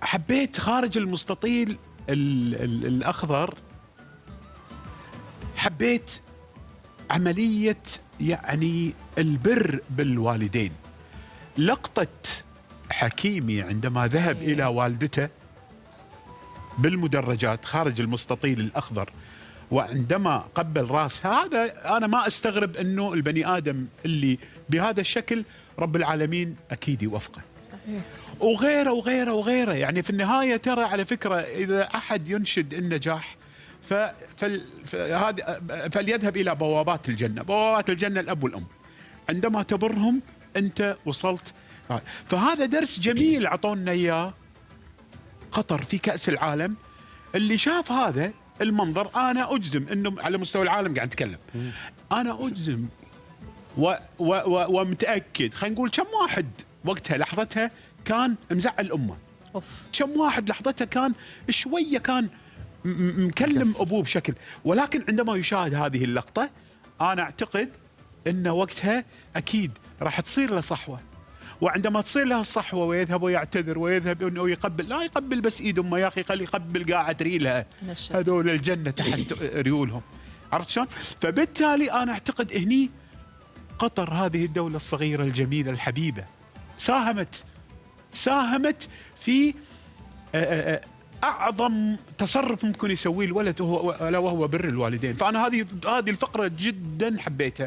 حبيت خارج المستطيل الأخضر. حبيت عملية يعني البر بالوالدين. لقطة حكيمي عندما ذهب إلى والدته بالمدرجات خارج المستطيل الأخضر، وعندما قبل راسها، هذا أنا ما أستغرب أنه البني آدم اللي بهذا الشكل رب العالمين أكيد يوفقه. صحيح. وغيره وغيره وغيره. يعني في النهاية ترى على فكرة إذا أحد ينشد النجاح فليذهب إلى بوابات الجنة. بوابات الجنة الأب والأم، عندما تبرهم أنت وصلت. فهذا درس جميل عطونا إياه قطر في كأس العالم. اللي شاف هذا المنظر أنا أجزم أنه على مستوى العالم قاعد نتكلم، أنا أجزم ومتأكد. خلينا نقول كم واحد وقتها لحظتها كان مزعل الأمة، كم واحد لحظتها كان شوية كان مكلم أبوه بشكل. ولكن عندما يشاهد هذه اللقطة أنا أعتقد أن وقتها أكيد راح تصير له صحوة. وعندما تصير له الصحوة ويذهب ويعتذر ويذهب أنه يقبل، لا يقبل بس إيد أمه يا أخي، خلي يقبل قاعد ريلها، هذول الجنة تحت ريولهم. عرفت شلون؟ فبالتالي أنا أعتقد هني قطر هذه الدولة الصغيرة الجميلة الحبيبة ساهمت في أعظم تصرف ممكن يسويه الولد، وهو بر الوالدين. فأنا هذه الفقرة جدا حبيتها.